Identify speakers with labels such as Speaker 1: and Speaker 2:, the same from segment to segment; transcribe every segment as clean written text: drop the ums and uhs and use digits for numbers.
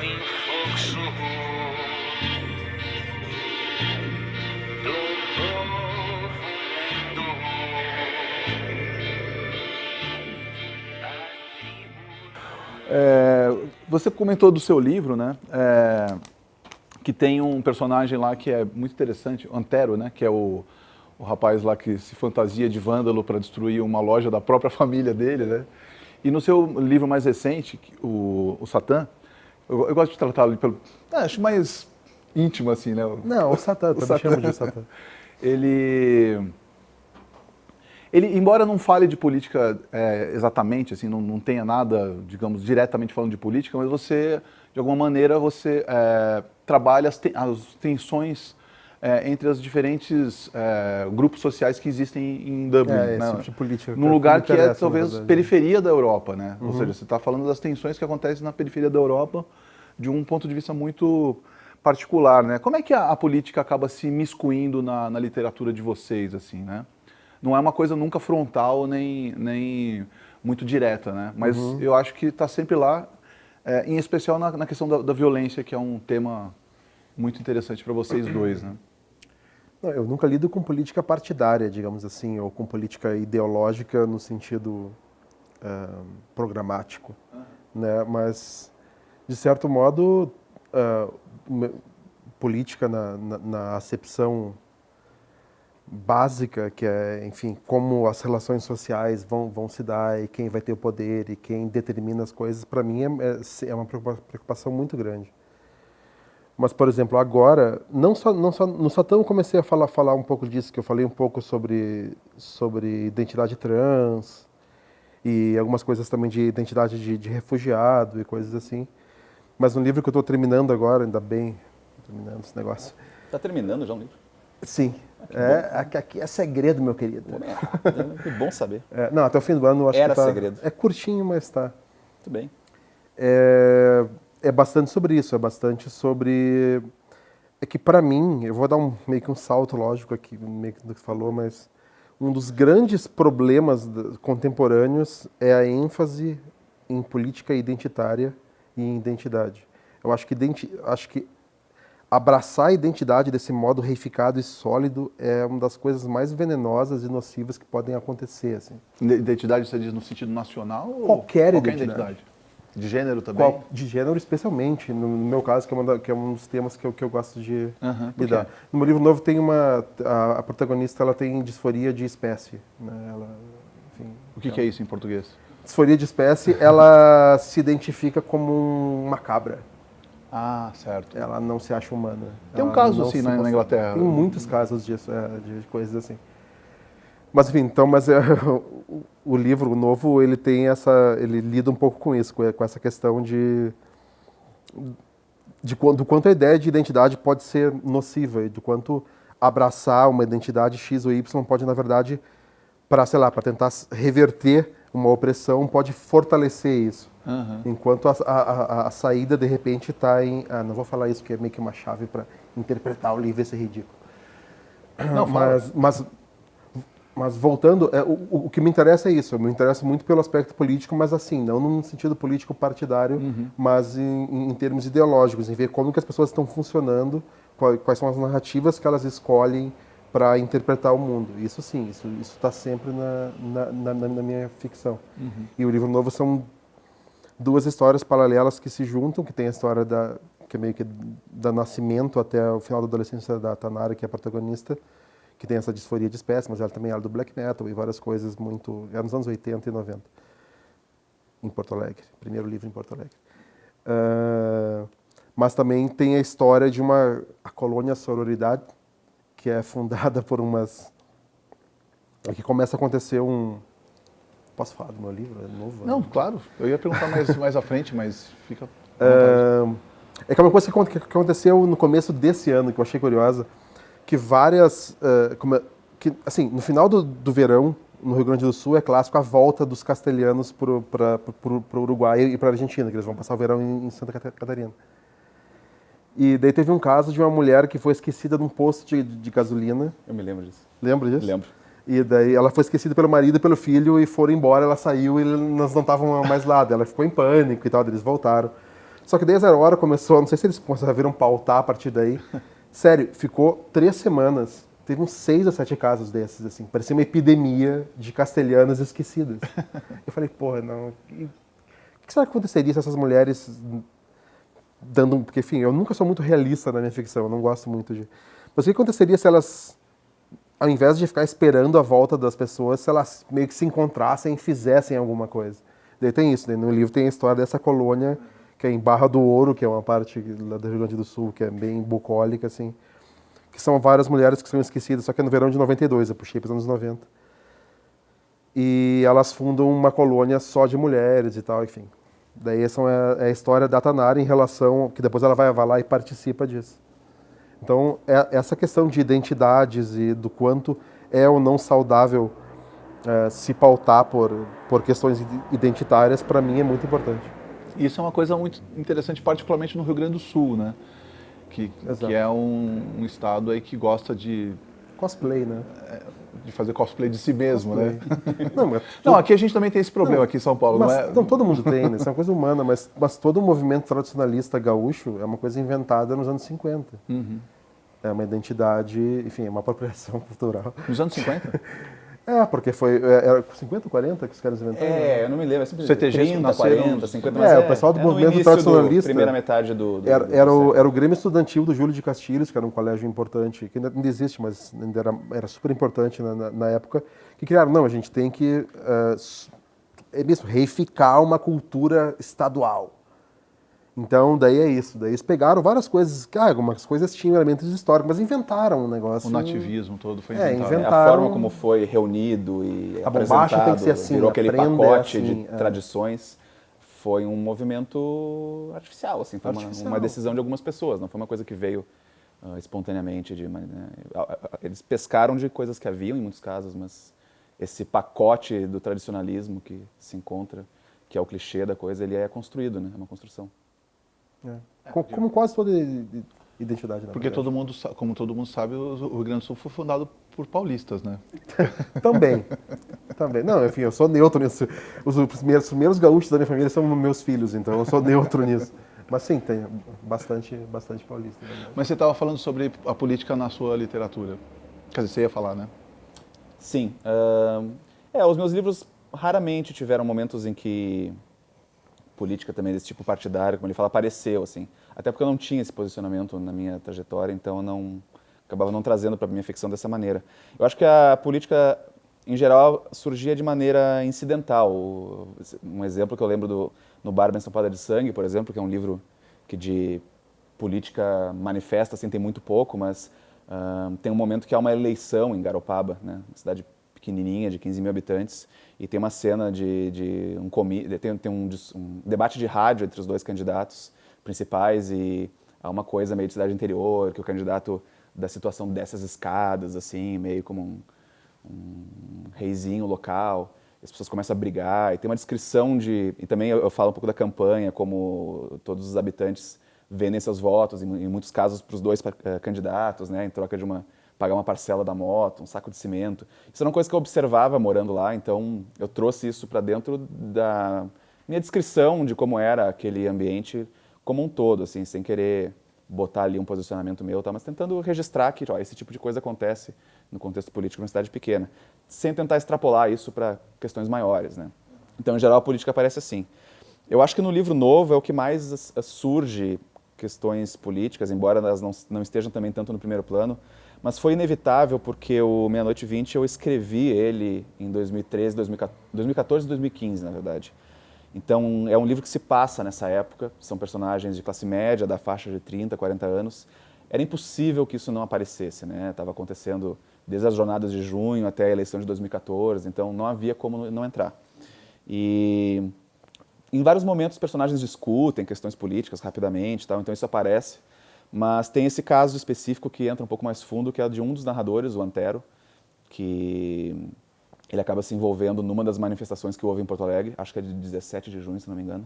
Speaker 1: influxo do novo mundo.
Speaker 2: Você comentou do seu livro, né? Que tem um personagem lá que é muito interessante, Antero, né? Que é o rapaz lá que se fantasia de vândalo para destruir uma loja da própria família dele, né? E no seu livro mais recente, o Satã, eu gosto de tratá-lo pelo... acho mais íntimo, assim, né?
Speaker 3: Não, o Satã, também chamo de Satã.
Speaker 2: Ele, embora não fale de política exatamente, assim, não tenha nada, digamos, diretamente falando de política, mas você, de alguma maneira, você trabalha as tensões entre os diferentes grupos sociais que existem em Dublin,
Speaker 3: esse
Speaker 2: né?
Speaker 3: tipo de política.
Speaker 2: Num lugar que é, talvez,
Speaker 3: verdade,
Speaker 2: periferia da Europa, né? Ou seja, você está falando das tensões que acontecem na periferia da Europa de um ponto de vista muito particular, né? Como é que a política acaba se miscuindo na literatura de vocês, assim, né? Não é uma coisa nunca frontal nem muito direta, né? Mas eu acho que está sempre lá, em especial na questão da violência, que é um tema muito interessante para vocês dois, né?
Speaker 3: Não, eu nunca lido com política partidária, digamos assim, ou com política ideológica no sentido programático, né? Mas, de certo modo, política na acepção básica, que é, enfim, como as relações sociais vão se dar e quem vai ter o poder e quem determina as coisas, para mim é uma preocupação muito grande. Mas, por exemplo, agora, no Satã eu comecei a falar um pouco disso, que eu falei um pouco sobre identidade trans e algumas coisas também de identidade de refugiado e coisas assim. Mas no livro que eu estou terminando agora, ainda bem, terminando esse negócio.
Speaker 4: Está terminando já um livro?
Speaker 3: Sim. Aqui é segredo, meu querido.
Speaker 4: É bom saber.
Speaker 3: Não, até o fim do ano eu acho
Speaker 4: Era
Speaker 3: que tá...
Speaker 4: segredo.
Speaker 3: É curtinho, mas tá.
Speaker 4: Muito bem.
Speaker 3: É bastante sobre isso, é bastante sobre... É que para mim, eu vou dar meio que um salto lógico aqui, meio que do que falou, mas um dos grandes problemas contemporâneos é a ênfase em política identitária e em identidade. Eu acho que abraçar a identidade desse modo reificado e sólido é uma das coisas mais venenosas e nocivas que podem acontecer. Assim.
Speaker 2: Identidade, você diz no sentido nacional?
Speaker 3: Qualquer identidade.
Speaker 2: De gênero também?
Speaker 3: De gênero especialmente, no meu caso, que é um dos temas que eu gosto de lidar. No meu livro novo tem a protagonista ela tem disforia de espécie. Né? Enfim,
Speaker 2: o que é isso em português?
Speaker 3: Disforia de espécie, ela se identifica como uma cabra.
Speaker 2: Ah, certo.
Speaker 3: Ela não se acha humana.
Speaker 2: Tem um caso assim na Inglaterra.
Speaker 3: Tem muitos casos disso, de coisas assim. Mas enfim, o livro novo, ele lida um pouco com isso, com essa questão do quanto a ideia de identidade pode ser nociva e do quanto abraçar uma identidade X ou Y pode, na verdade, para tentar reverter uma opressão, pode fortalecer isso. Enquanto a saída, de repente, está em... não vou falar isso, que é meio que uma chave para interpretar o livro e ser ridículo.
Speaker 2: Não,
Speaker 3: mas voltando, o que me interessa é isso. Eu me interesso muito pelo aspecto político, mas assim, não num sentido político partidário, mas em termos ideológicos, em ver como que as pessoas estão funcionando, quais são as narrativas que elas escolhem para interpretar o mundo. Isso sim, isso está sempre na minha ficção. E o livro novo são duas histórias paralelas que se juntam, que tem a história que é meio que do nascimento até o final da adolescência da Tanara, que é a protagonista, que tem essa disforia de espécie, mas ela também era do black metal e várias coisas muito... Era nos anos 80 e 90, em Porto Alegre. Primeiro livro em Porto Alegre. Mas também tem a história de a colônia Sororidade, que é fundada por que começa a acontecer Posso falar do meu livro? É novo?
Speaker 2: Não, claro. Eu ia perguntar mais à frente, mas fica...
Speaker 3: É que é uma coisa que aconteceu no começo desse ano, que eu achei curiosa, que várias... assim, no final do verão, no Rio Grande do Sul, é clássico a volta dos castelhanos para o Uruguai e para a Argentina, que eles vão passar o verão em Santa Catarina. E daí teve um caso de uma mulher que foi esquecida num posto de gasolina.
Speaker 4: Eu me lembro disso.
Speaker 3: Lembra disso?
Speaker 4: Lembro.
Speaker 3: E daí ela foi esquecida pelo marido e pelo filho e foram embora, ela saiu e nós não estávamos mais lá. Ela ficou em pânico e tal, eles voltaram. Só que daí a Zero Hora começou, não sei se eles resolveram pautar a partir daí. Sério, ficou 3 semanas. Teve uns 6 ou 7 casos desses, assim. Parecia uma epidemia de castelhanas esquecidas. Eu falei, porra, não. O que será que aconteceria se essas mulheres dando. Porque, enfim, eu nunca sou muito realista na minha ficção, eu não gosto muito de. Mas o que aconteceria se elas, ao invés de ficar esperando a volta das pessoas, se elas meio que se encontrassem e fizessem alguma coisa? Daí tem isso, daí no livro tem a história dessa colônia, que é em Barra do Ouro, que é uma parte lá do Rio Grande do Sul, que é bem bucólica, assim, que são várias mulheres que são esquecidas, só que é no verão de 92, eu puxei para os anos 90. E elas fundam uma colônia só de mulheres e tal, enfim. Daí essa é a história da Tanara em relação, que depois ela vai lá e participa disso. Então, essa questão de identidades e do quanto é ou não saudável se pautar por questões identitárias, para mim é muito importante.
Speaker 2: Isso é uma coisa muito interessante, particularmente no Rio Grande do Sul, né? Que é um estado aí que gosta de
Speaker 3: Cosplay, né?
Speaker 2: fazer cosplay de si mesmo, né?
Speaker 3: Não,
Speaker 2: Aqui a gente também tem esse problema aqui em São Paulo, não é?
Speaker 3: Não, todo mundo tem, né? Isso é uma coisa humana, mas todo o movimento tradicionalista gaúcho é uma coisa inventada nos anos 50. É uma identidade, enfim, é uma apropriação cultural.
Speaker 2: Nos anos 50?
Speaker 3: Porque era 50 ou 40 que os caras inventaram?
Speaker 4: Eu não me lembro. É sempre
Speaker 2: CTGs
Speaker 4: 30,
Speaker 2: nasceram
Speaker 4: 40, 50, mas
Speaker 3: o pessoal do
Speaker 4: no
Speaker 3: movimento
Speaker 4: início
Speaker 3: tradicionalista.
Speaker 4: Primeira metade do
Speaker 3: Era o Grêmio Estudantil do Júlio de Castilhos, que era um colégio importante, que ainda existe, mas ainda era super importante na época, que criaram, não, a gente tem que mesmo, reificar uma cultura estadual. Então, daí é isso. Daí eles pegaram várias coisas, algumas coisas tinham elementos históricos, mas inventaram um negócio.
Speaker 2: O nativismo todo foi inventado.
Speaker 3: inventaram.
Speaker 4: A forma como foi reunido e
Speaker 3: A bombacha
Speaker 4: apresentado,
Speaker 3: tem que ser assim,
Speaker 4: virou aquele
Speaker 3: aprenda
Speaker 4: pacote
Speaker 3: assim,
Speaker 4: de tradições, foi um movimento artificial, assim, foi uma decisão de algumas pessoas, não foi uma coisa que veio espontaneamente. Eles pescaram de coisas que haviam em muitos casos, mas esse pacote do tradicionalismo que se encontra, que é o clichê da coisa, ele é construído, né? É uma construção.
Speaker 3: Como quase toda identidade.
Speaker 2: Porque como todo mundo sabe, o Rio Grande do Sul foi fundado por paulistas, né?
Speaker 3: Também. Não, enfim, eu sou neutro nisso. Os primeiros gaúchos da minha família são meus filhos, então eu sou neutro nisso. Mas sim, tem bastante paulista.
Speaker 2: Mas você estava falando sobre a política na sua literatura. Quer dizer, você ia falar, né?
Speaker 4: Sim. Os meus livros raramente tiveram momentos em que política também desse tipo partidário, como ele fala, apareceu, assim. Até porque eu não tinha esse posicionamento na minha trajetória, então eu acabava não trazendo para a minha ficção dessa maneira. Eu acho que a política, em geral, surgia de maneira incidental. Um exemplo que eu lembro no Barba Enstampada de Sangue, por exemplo, que é um livro que de política manifesta, assim, tem muito pouco, mas tem um momento que há uma eleição em Garopaba, né, uma cidade pequenininha, de 15 mil habitantes, e tem uma cena tem um debate de rádio entre os dois candidatos principais, e há uma coisa meio de cidade interior, que o candidato da situação desce as escadas, assim, meio como um reizinho local, as pessoas começam a brigar, e tem uma descrição e também eu falo um pouco da campanha, como todos os habitantes vendem seus votos, em muitos casos para os dois candidatos, né, em troca de pagar uma parcela da moto, um saco de cimento. Isso era uma coisa que eu observava morando lá, então eu trouxe isso para dentro da minha descrição de como era aquele ambiente como um todo, assim, sem querer botar ali um posicionamento meu, mas tentando registrar que esse tipo de coisa acontece no contexto político de uma cidade pequena, sem tentar extrapolar isso para questões maiores, né? Então, em geral, a política aparece assim. Eu acho que no livro novo é o que mais surge questões políticas, embora elas não estejam também tanto no primeiro plano, mas foi inevitável porque o Meia-Noite 20 eu escrevi ele em 2013, 2014 e 2015, na verdade. Então, é um livro que se passa nessa época, são personagens de classe média, da faixa de 30, 40 anos. Era impossível que isso não aparecesse, né? Estava acontecendo desde as jornadas de junho até a eleição de 2014, então não havia como não entrar. E em vários momentos os personagens discutem questões políticas rapidamente, então isso aparece. Mas tem esse caso específico que entra um pouco mais fundo, que é de um dos narradores, o Antero, que ele acaba se envolvendo numa das manifestações que houve em Porto Alegre, acho que é de 17 de junho, se não me engano.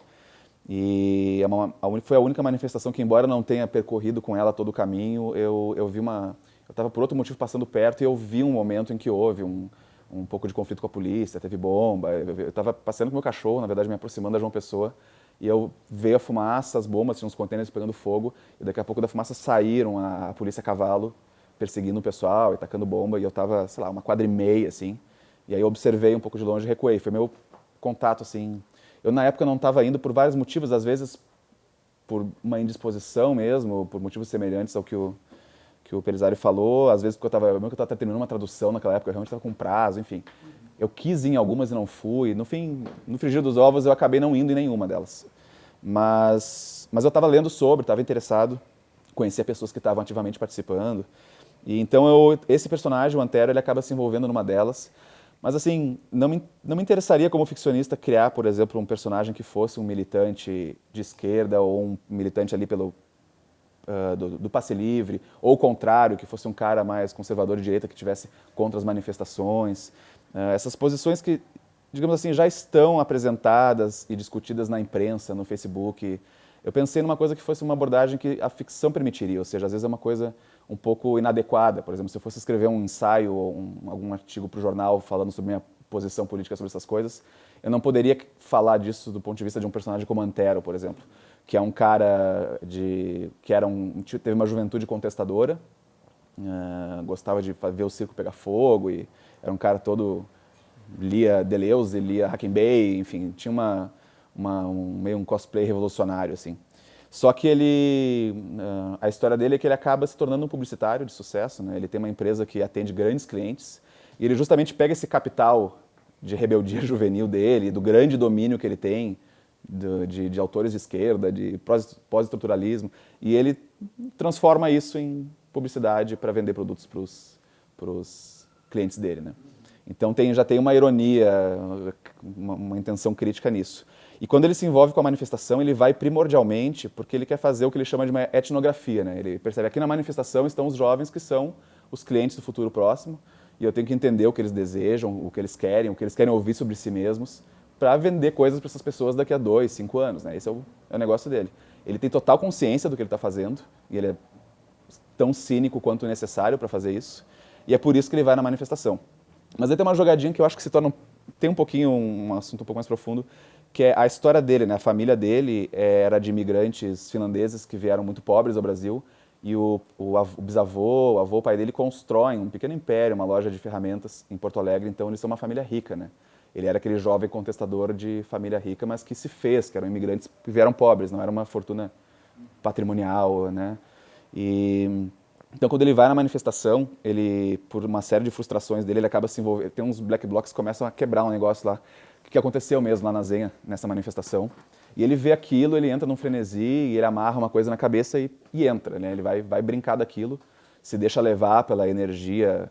Speaker 4: E foi a única manifestação que, embora não tenha percorrido com ela todo o caminho, eu vi eu estava por outro motivo passando perto e eu vi um momento em que houve um pouco de conflito com a polícia, teve bomba. Eu estava passeando com meu cachorro, na verdade me aproximando da João Pessoa, e eu veio a fumaça, as bombas, tinha uns contêineres pegando fogo, e daqui a pouco da fumaça saíram a polícia a cavalo, perseguindo o pessoal e tacando bomba, e eu tava, sei lá, 1,4 quadra, assim, e aí eu observei um pouco de longe e recuei, foi meu contato, assim. Eu na época não estava indo por vários motivos, às vezes por uma indisposição mesmo, por motivos semelhantes ao que o Pelizari falou, às vezes porque eu estava terminando uma tradução naquela época, eu realmente estava com prazo, enfim. Eu quis ir em algumas e não fui. No fim, no frigir dos ovos, eu acabei não indo em nenhuma delas. Mas eu estava lendo sobre, estava interessado, conhecia pessoas que estavam ativamente participando. E então esse personagem, o Antero, ele acaba se envolvendo numa delas. Mas assim, não me interessaria como ficcionista criar, por exemplo, um personagem que fosse um militante de esquerda ou um militante ali do passe livre, ou o contrário, que fosse um cara mais conservador de direita que tivesse contra as manifestações. Essas posições que, digamos assim, já estão apresentadas e discutidas na imprensa, no Facebook. Eu pensei numa coisa que fosse uma abordagem que a ficção permitiria, ou seja, às vezes é uma coisa um pouco inadequada. Por exemplo, se eu fosse escrever um ensaio ou algum artigo para o jornal falando sobre minha posição política sobre essas coisas, eu não poderia falar disso do ponto de vista de um personagem como Antero, por exemplo, que é um cara que teve uma juventude contestadora, gostava de ver o circo pegar fogo e era um cara todo, lia Deleuze, lia Hackenbay, enfim, tinha meio um cosplay revolucionário, assim. Só que a história dele é que ele acaba se tornando um publicitário de sucesso, né? Ele tem uma empresa que atende grandes clientes e ele justamente pega esse capital de rebeldia juvenil dele, do grande domínio que ele tem de autores de esquerda, de pós-estruturalismo, e ele transforma isso em publicidade para vender produtos para os clientes dele, né? Então já tem uma ironia, uma intenção crítica nisso. E quando ele se envolve com a manifestação, ele vai primordialmente porque ele quer fazer o que ele chama de uma etnografia, né? Ele percebe que aqui na manifestação estão os jovens que são os clientes do futuro próximo, e eu tenho que entender o que eles desejam, o que eles querem ouvir sobre si mesmos, para vender coisas para essas pessoas daqui a 2, 5 anos, né? Esse é o negócio dele. Ele tem total consciência do que ele está fazendo, e ele é tão cínico quanto necessário para fazer isso, e é por isso que ele vai na manifestação. Mas aí tem uma jogadinha que eu acho que tem um assunto um pouco mais profundo, que é a história dele, né? A família dele era de imigrantes finlandeses que vieram muito pobres ao Brasil, e o bisavô, o avô, o pai dele constroem um pequeno império, uma loja de ferramentas em Porto Alegre, então eles são uma família rica, né? Ele era aquele jovem contestador de família rica, mas que se fez, que eram imigrantes que vieram pobres, não era uma fortuna patrimonial, né? Então, quando ele vai na manifestação, por uma série de frustrações dele, ele acaba se envolvendo. Tem uns black blocs que começam a quebrar um negócio lá, que aconteceu mesmo lá na Zenha, nessa manifestação. E ele vê aquilo, ele entra num frenesi, e ele amarra uma coisa na cabeça e entra, né? Ele vai brincar daquilo, se deixa levar pela energia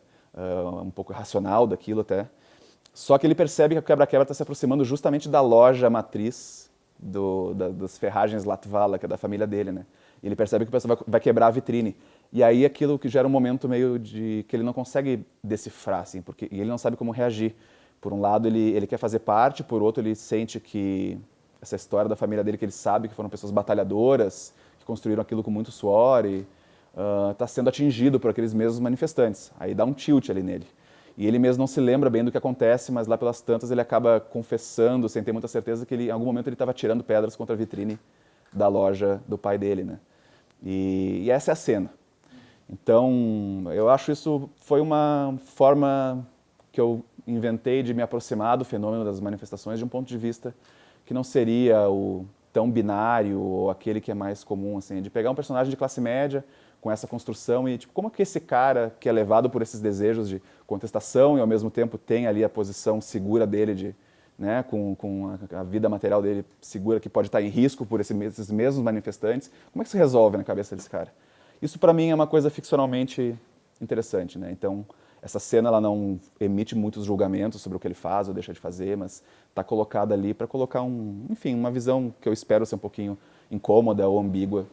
Speaker 4: um pouco irracional daquilo até. Só que ele percebe que o quebra-quebra está se aproximando justamente da loja matriz das ferragens Latvala, que é da família dele, né? E ele percebe que o pessoal vai quebrar a vitrine. E aí aquilo que gera um momento meio que ele não consegue decifrar, assim, e ele não sabe como reagir. Por um lado, ele quer fazer parte, por outro, ele sente que essa história da família dele, que ele sabe que foram pessoas batalhadoras, que construíram aquilo com muito suor, e está sendo atingido por aqueles mesmos manifestantes. Aí dá um tilt ali nele. E ele mesmo não se lembra bem do que acontece, mas lá pelas tantas ele acaba confessando, sem ter muita certeza, que em algum momento ele estava tirando pedras contra a vitrine da loja do pai dele, né? E essa é a cena. Então, eu acho isso foi uma forma que eu inventei de me aproximar do fenômeno das manifestações de um ponto de vista que não seria o tão binário ou aquele que é mais comum, assim, de pegar um personagem de classe média com essa construção e, tipo, como é que esse cara que é levado por esses desejos de contestação e, ao mesmo tempo, tem ali a posição segura dele, né, com a vida material dele segura, que pode estar em risco por esses mesmos manifestantes, como é que se resolve na cabeça desse cara? Isso, para mim, é uma coisa ficcionalmente interessante, né? Então, essa cena ela não emite muitos julgamentos sobre o que ele faz ou deixa de fazer, mas está colocada ali para colocar enfim, uma visão que eu espero ser um pouquinho incômoda ou ambígua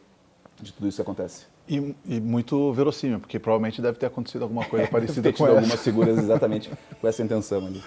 Speaker 4: de tudo isso que acontece.
Speaker 2: E muito verossímil, porque provavelmente deve ter acontecido alguma coisa parecida
Speaker 4: Deve ter
Speaker 2: com
Speaker 4: tido
Speaker 2: essa.
Speaker 4: algumas figuras exatamente com essa intenção ali.